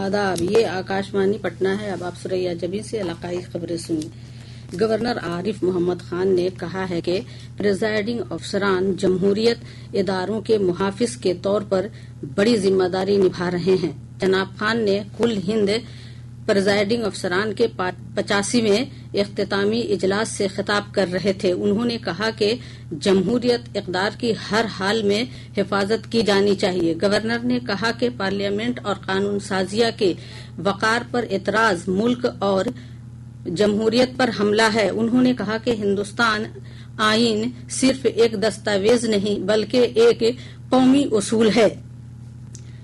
आदाब, ये आकाशवाणी पटना है। अब आप सुरैया जबी से इलाकाई खबरें सुनिए। गवर्नर आरिफ मोहम्मद खान ने कहा है कि प्रिजाइडिंग अफसरान जमहूरियत इदारों के मुहाफिज के तौर पर बड़ी जिम्मेदारी निभा रहे हैं। जनाब खान ने कुल हिंद प्रिजाइडिंग अफसरान के 85वें इख्तितामी इजलास से खिताब कर रहे थे। उन्होंने कहा कि जमहूरियत इक़दार की हर हाल में हिफाजत की जानी चाहिए। गवर्नर ने कहा कि पार्लियामेंट और कानून साजिया के वक़ार पर एतराज मुल्क और जमहूरियत पर हमला है। उन्होंने कहा कि हिंदुस्तान आईन सिर्फ एक दस्तावेज नहीं बल्कि एक कौमी उसूल है।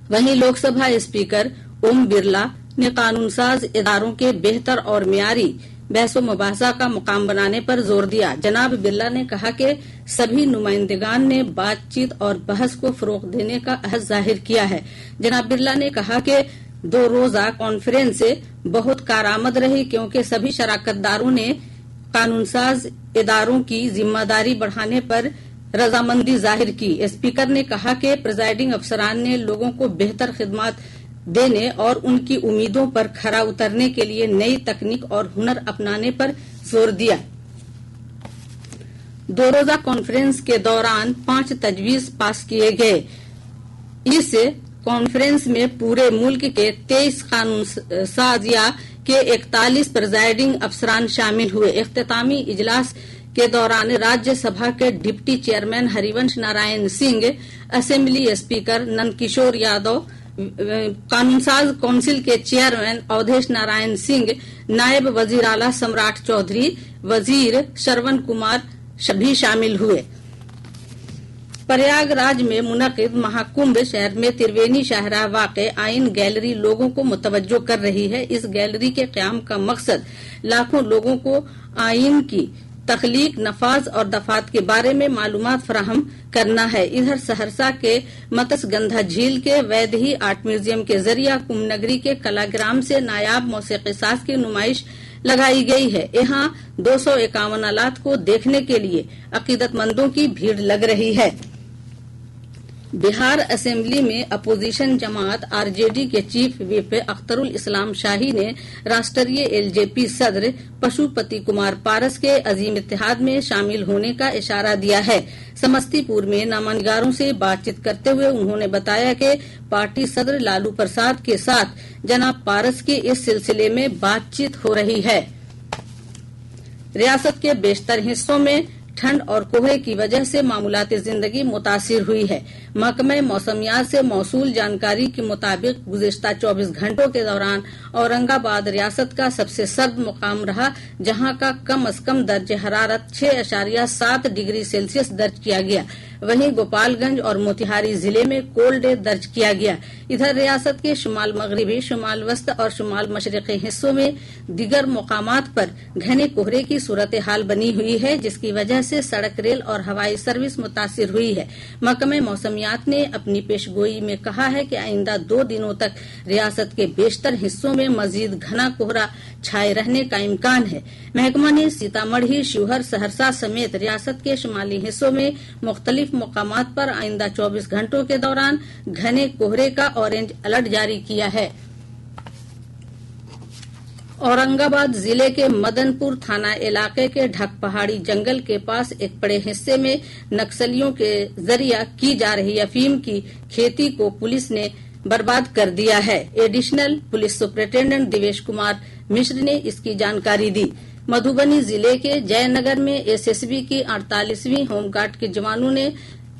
वहीं लोकसभा स्पीकर ओम बिरला ने कानून साज इदारों के बेहतर और मियारी बहस मुबाहसा का मुकाम बनाने पर जोर दिया। जनाब बिरला ने कहा कि सभी नुमाइंदगान ने बातचीत और बहस को फरोग देने का अहद जाहिर किया है। जनाब बिरला ने कहा कि 2 रोजा कॉन्फ्रेंस बहुत कारआमद रही क्योंकि सभी शराकतदारों ने कानून साज इदारों की जिम्मेदारी बढ़ाने पर रजामंदी जाहिर की। स्पीकर ने कहा कि प्रिजाइडिंग अफसरान ने लोगों को बेहतर खिदमत देने और उनकी उम्मीदों पर खरा उतरने के लिए नई तकनीक और हुनर अपनाने पर जोर दिया। 2 रोजा कॉन्फ्रेंस के दौरान 5 तजवीज पास किए गए। इस कॉन्फ्रेंस में पूरे मुल्क के 23 कानून साजिया के 41 प्रिजाइडिंग अफसरान शामिल हुए। इख्तितामी इजलास के दौरान राज्यसभा के deputy chairman Harivansh Narayan Singh, assembly speaker Nandkishore Yadav, कानून साज काउंसिल के चेयरमैन अवधेश नारायण सिंह, नायब वजीर आला सम्राट चौधरी, वजीर श्रवण कुमार भी शामिल हुए। प्रयागराज में मुनक़िद महाकुंभ शहर में त्रिवेणी शाहराह वाक़े आइन गैलरी लोगों को मुतवज्जो कर रही है। इस गैलरी के क़याम का मकसद लाखों लोगों को आइन की तख्लीक, नफाज और दफात के बारे में मालूमात फराहम करना है। इधर सहरसा के मत्स्यगंधा झील के वैदेही आर्ट म्यूजियम के जरिए कुंभ नगरी के कलाग्राम से नायाब मौसीकी साज की नुमाइश लगाई गई है। यहाँ 251 आलात को देखने के लिए अकीदतमंदों की भीड़ लग रही है। बिहार असेंबली में अपोजिशन जमात आरजेडी के चीफ व्हिप अख्तरुल इस्लाम शाही ने राष्ट्रीय एलजेपी सदर पशुपति कुमार पारस के अजीम इत्तेहाद में शामिल होने का इशारा दिया है। समस्तीपुर में नामनिगारों से बातचीत करते हुए उन्होंने बताया कि पार्टी सदर लालू प्रसाद के साथ जनाब पारस की इस सिलसिले में बातचीत हो रही है। रियासत के बेशतर हिस्सों में ठंड और कोहरे की वजह से मामूलाती जिंदगी मुतासिर हुई है। महकमे मौसमियात से मौसूल जानकारी के मुताबिक गुज़िश्ता 24 घंटों के दौरान औरंगाबाद रियासत का सबसे सर्द मुकाम रहा, जहां का कम अज कम दर्जे हरारत 6.7 डिग्री सेल्सियस दर्ज किया गया। वहीं गोपालगंज और मोतिहारी जिले में कोल्ड डे दर्ज किया गया। इधर रियासत के शुमाल मगरिबी, शुमाल वस्त और शुमाल मशरिकी हिस्सों में दीगर मकामात पर घने कोहरे की सूरत हाल बनी हुई है, जिसकी वजह से सड़क, रेल और हवाई सर्विस मुतासिर हुई है। महकमे मौसमियात ने अपनी पेशगोई में कहा है कि आइंदा 2 दिनों तक रियासत के बेशतर हिस्सों में मजीद घना कोहरा छाये रहने का इम्कान है। महकमा ने सीतामढ़ी, शिवहर, सहरसा समेत रियासत के शुमाली हिस्सों में मुख्तलिफ मकामात पर आइंदा 24 घंटों के दौरान घने कोहरे का ऑरेंज अलर्ट जारी किया है। औरंगाबाद जिले के मदनपुर थाना इलाके के ढक पहाड़ी जंगल के पास एक बड़े हिस्से में नक्सलियों के जरिए की जा रही अफीम की खेती को पुलिस ने बर्बाद कर दिया है। Additional police superintendent Divesh Kumar Mishra ने इसकी जानकारी दी। मधुबनी जिले के जयनगर में एसएसबी की 48वीं होमगार्ड के जवानों ने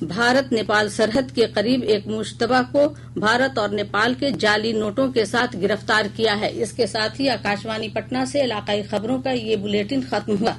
भारत नेपाल सरहद के करीब एक मुश्तबा को भारत और नेपाल के जाली नोटों के साथ गिरफ्तार किया है। इसके साथ ही आकाशवाणी पटना से इलाकाई खबरों का ये बुलेटिन खत्म हुआ।